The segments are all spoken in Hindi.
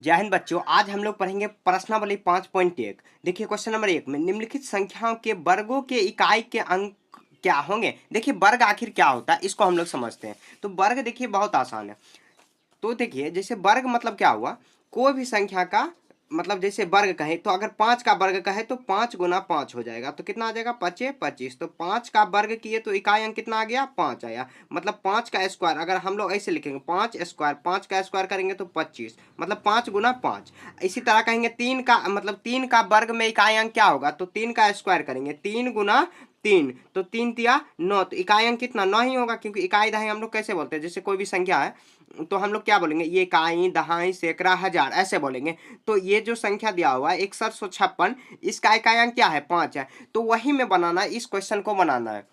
जय हिंद बच्चों। आज हम लोग पढ़ेंगे प्रश्नावली 5.1। देखिए क्वेश्चन नंबर 1 में निम्नलिखित संख्याओं के वर्गों के इकाई के अंक क्या होंगे। देखिए वर्ग आखिर क्या होता है इसको हम लोग समझते हैं। तो वर्ग देखिए बहुत आसान है। तो देखिए जैसे वर्ग मतलब क्या हुआ, कोई भी संख्या का मतलब जैसे वर्ग कहे तो अगर 5 का वर्ग कहे तो 5 गुना 5 हो जाएगा, तो कितना आ जाएगा 5 25। तो 5 का वर्ग किए तो इकाई अंक कितना आ गया 5 आया। मतलब 5 का स्क्वायर अगर हम लोग ऐसे लिखेंगे 5 स्क्वायर, 5 का स्क्वायर करेंगे तो 25, मतलब 5 गुना 5। इसी तरह कहेंगे 3 का मतलब 3 का वर्ग में इकाई अंक क्या होगा, तो 3 का स्क्वायर करेंगे 3 गुना 3, तो 3 तिया 9, तो इकाई अंक कितना 9 ही होगा, क्योंकि इकाई दहाई हम लोग कैसे बोलते हैं, जैसे कोई भी संख्या है तो हम लोग क्या बोलेंगे, ये इकाई दहाई सैकड़ा हजार ऐसे बोलेंगे। तो ये जो संख्या दिया हुआ है 6156, इसका इकाई अंक क्या है 5 है। तो वही में बनाना है, इस क्वेश्चन को बनाना है।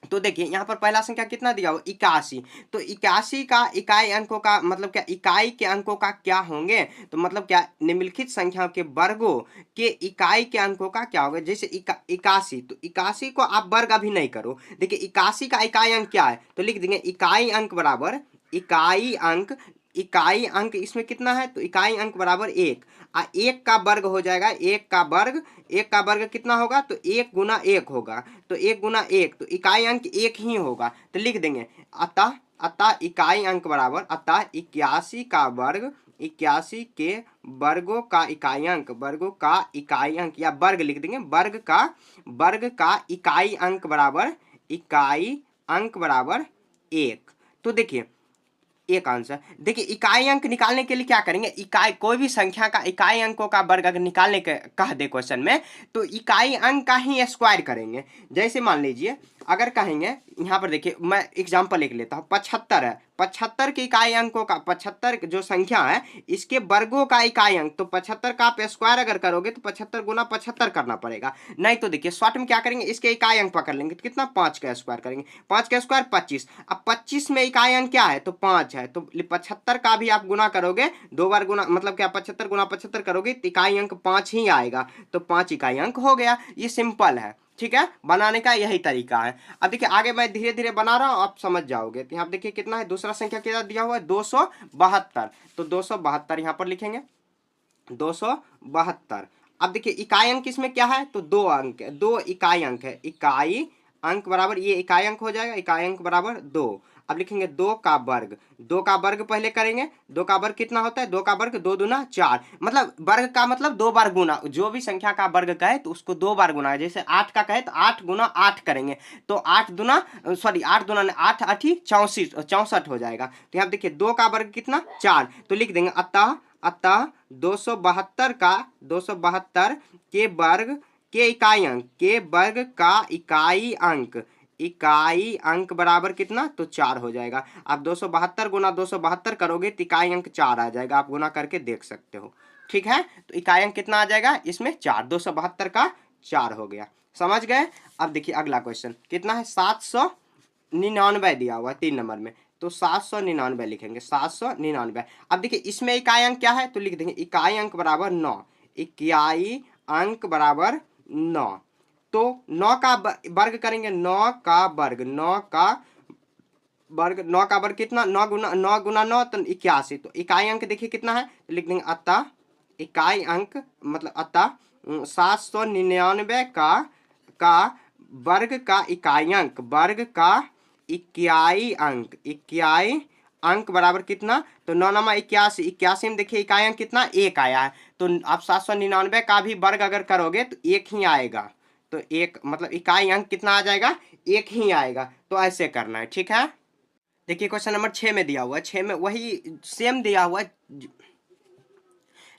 तो देखिए यहाँ पर पहला संख्या कितना दिया हुआ 81, तो 81 का इकाई अंकों का मतलब क्या, इकाई के अंकों का क्या होंगे, तो मतलब क्या निम्नलिखित संख्याओं के वर्गों के इकाई के अंकों का क्या होगा। जैसे 81, तो 81 को आप वर्ग अभी नहीं करो। देखिए 81 का इकाई अंक क्या है, तो लिख देंगे इकाई अंक बराबर इकाई अंक, इकाई अंक इसमें कितना है, तो इकाई अंक बराबर 1। एक का वर्ग हो जाएगा, एक का वर्ग, एक का वर्ग कितना होगा, तो 1 गुना 1 होगा, तो 1 गुना 1, तो इकाई अंक 1 ही होगा। तो लिख देंगे अतः अतः इकाई अंक बराबर, अतः 81 का वर्ग, 81 के वर्गों का इकाई अंक, वर्गों का इकाई अंक या वर्ग लिख देंगे, वर्ग का इकाई अंक बराबर, इकाई अंक बराबर 1। तो देखिए एक आंसर। देखिए इकाई अंक निकालने के लिए क्या करेंगे, इकाई कोई भी संख्या का इकाई अंकों का वर्ग अगर निकालने के कह दे क्वेश्चन में, तो इकाई अंक का ही स्क्वायर करेंगे। जैसे मान लीजिए अगर कहेंगे यहाँ पर, देखिए मैं एग्जांपल लिख लेता हूँ, 75 है, 75 के इकाई अंकों का, 75 जो संख्या है इसके वर्गों का इकाई अंक, तो 75 का आप स्क्वायर अगर करोगे तो 75 गुना 75 करना पड़ेगा। नहीं तो देखिए शॉर्ट में क्या करेंगे, इसके इकाई अंक पकड़ लेंगे, तो कितना 5 का स्क्वायर करेंगे, 5 का स्क्वायर 25। अब 25 में इकाई अंक क्या है, तो 5 है, तो 75 का भी आप गुना करोगे, दो बार गुना मतलब क्या 75 गुना 75 करोगे तो इकाई अंक 5 ही आएगा, तो 5 इकाई अंक हो गया। ये सिंपल है, ठीक है, बनाने का यही तरीका है। अब देखिए आगे मैं धीरे धीरे बना रहा हूं, आप समझ जाओगे। तो यहाँ देखिए कितना है, दूसरा संख्या क्या दिया हुआ है 272, तो 272 यहाँ पर लिखेंगे 272। अब देखिए इकाई अंक इसमें क्या है, तो 2 अंक है, 2 इकाई अंक है, इकाई अंक बराबर ये इकाई अंक हो जाएगा, इकाई अंक बराबर 2। अब लिखेंगे 2 का वर्ग, 2 का वर्ग पहले करेंगे, 2 का वर्ग कितना होता है, 2 का वर्ग 2 दूना 4, मतलब वर्ग का मतलब 2 बार गुना, जो भी संख्या का वर्ग कहे तो उसको 2 बार गुना है। जैसे 8 का कहे तो 8 गुना 8 करेंगे, तो 8 दूना सॉरी 8 दूना 8 8 64 हो जाएगा। तो यहाँ देखिए 2 का वर्ग कितना 4, तो लिख देंगे अतः 272 के वर्ग के इकाई अंक, के वर्ग का इकाई अंक बराबर कितना, तो 4 हो जाएगा। आप 272 गुना 272 करोगे तो इकाई अंक 4 आ जाएगा, आप गुना करके देख सकते हो, ठीक है। तो इकाई अंक कितना आ जाएगा इसमें 4, 272 का 4 हो गया, समझ गए। अब देखिए अगला क्वेश्चन कितना है, 799 दिया हुआ है 3 नंबर में, तो 799 लिखेंगे, 799। अब देखिए इसमें इकाई अंक क्या है, तो लिख देंगे इकाई अंक बराबर 9, इकाई अंक बराबर 9। तो 9 का वर्ग करेंगे, 9 का वर्ग, 9 का वर्ग, 9 का वर्ग कितना 9 गुना 9 तो 81, तो इकाई अंक देखिए कितना है, तो लिख देंगे अतः इकाई अंक मतलब अतः 799 का वर्ग का इकाई अंक, वर्ग का इकाई अंक बराबर कितना, तो 9 नमा 81, 81 में देखिए इकाई अंक कितना 1 आया है, तो आप 799 का भी वर्ग अगर करोगे तो 1 ही आएगा, तो 1 मतलब इकाई अंक कितना आ जाएगा 1 ही आएगा। तो ऐसे करना है, ठीक है। देखिए क्वेश्चन नंबर 6 में दिया हुआ है, 6 में वही सेम दिया हुआ है।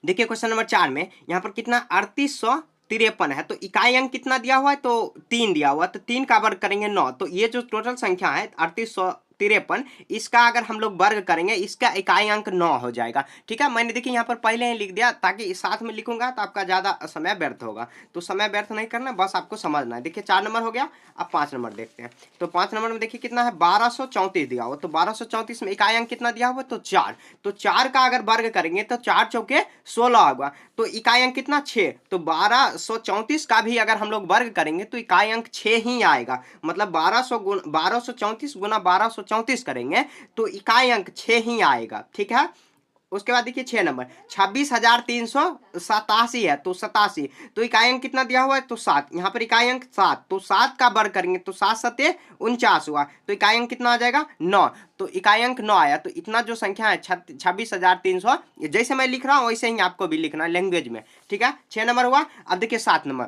देखिए क्वेश्चन नंबर 4 में यहाँ पर कितना 3853 है, तो इकाई अंक कितना दिया हुआ है, तो 3 दिया हुआ है, तो 3 का वर्ग करेंगे 9, तो ये जो टोटल संख्या है 3853, इसका अगर हम लोग वर्ग करेंगे इसका इकाई अंक 9 हो जाएगा, ठीक है। मैंने देखिए यहाँ पर पहले ही लिख दिया, ताकि साथ में लिखूंगा तो आपका ज्यादा समय व्यर्थ होगा, तो समय व्यर्थ नहीं करना, बस आपको समझना है। देखिए 4 नंबर हो गया, अब 5 नंबर देखते हैं। तो 5 नंबर में देखिए कितना है 1234 दिया हुआ, तो 1234 में इकाई अंक कितना दिया हुआ, तो 4, तो 4 का अगर वर्ग करेंगे तो 4 चौके 16 होगा, तो इकाई अंक कितना 6, तो 1234 का भी अगर हम लोग वर्ग करेंगे तो इकाई अंक 6 ही आएगा, मतलब 1234 गुना 1234 करेंगे तो इकाई अंक 6 ही आएगा, ठीक है। उसके बाद देखिए 6 नंबर 26,387 है तो 87, तो इकाई अंक कितना दिया हुआ है तो 7, यहाँ पर इकाई अंक 7, तो 7 का वर्ग करेंगे तो 7 सत्ते 49 हुआ, तो इकाई अंक कितना आ जाएगा 9, तो इकाई अंक 9 आया। तो इतना जो संख्या है 26,300, जैसे मैं लिख रहा हूँ वैसे ही आपको भी लिखना है लैंग्वेज में, ठीक है। 6 नंबर हुआ। अब देखिए 7 नंबर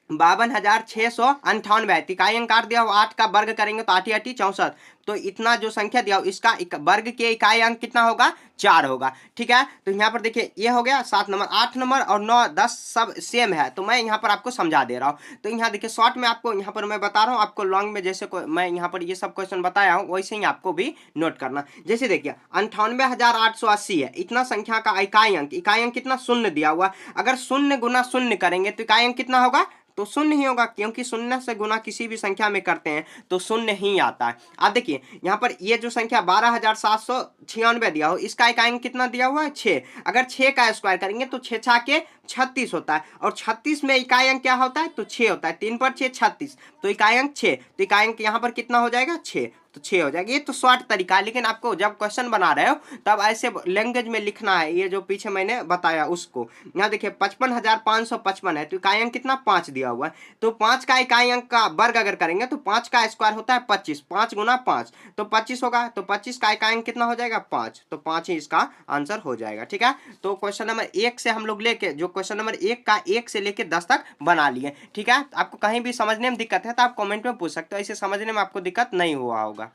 52,698, इकाई अंक काट दिया, 8 का वर्ग करेंगे तो 8 8 64, तो इतना जो संख्या दिया इसका वर्ग के इकाई अंक कितना होगा 4 होगा, ठीक है। तो यहाँ पर देखिए ये हो गया 7 नंबर। 8 नंबर और 9 10 सब सेम है, तो मैं यहाँ पर आपको समझा दे रहा हूँ। तो यहाँ देखिए शॉर्ट में आपको यहाँ पर मैं बता रहा हूँ, आपको लॉन्ग में जैसे मैं यहाँ पर ये सब क्वेश्चन बताया हूँ वैसे ही आपको भी नोट करना। जैसे देखिए 98,880 है, इतना संख्या का इकाई अंक कितना शून्य दिया हुआ, अगर शून्य गुना शून्य करेंगे तो इकाई अंक कितना होगा तो शून्य ही होगा, क्योंकि शून्य से गुना किसी भी संख्या में करते हैं तो शून्य ही आता है। आप देखिए यहाँ पर ये जो संख्या 12,796 दिया हो, इसका इकाई अंक कितना दिया हुआ है 6, अगर 6 का स्क्वायर करेंगे तो 6 6 के 36 होता है, और 36 में इकाई अंक क्या होता है तो 6 होता है, 3 पर 6 36, तो इकाई अंक 6, तो इकाई अंक यहाँ पर कितना हो जाएगा 6, तो 6 हो जाएगा। ये तो शॉर्ट तरीका है, लेकिन आपको जब क्वेश्चन बना रहे हो तब ऐसे लैंग्वेज में लिखना है, ये जो पीछे मैंने बताया उसको। यहाँ देखिए 55,555 है, तो इकाई अंक कितना 5 दिया हुआ है, तो 5 का इकाई अंक का वर्ग अगर करेंगे तो 5 का स्क्वायर होता है 25, 5 गुना 5 तो 25 होगा, तो 25 का इकाई अंक कितना हो जाएगा 5, तो 5 ही इसका आंसर हो जाएगा, ठीक है। तो क्वेश्चन नंबर 1 से हम लोग लेके जो क्वेश्चन नंबर 1 का 1 से लेके 10 तक बना लिए, ठीक है। आपको कहीं भी समझने में दिक्कत है तो आप कमेंट में पूछ सकते हो, ऐसे समझने में आपको दिक्कत नहीं हुआ होगा।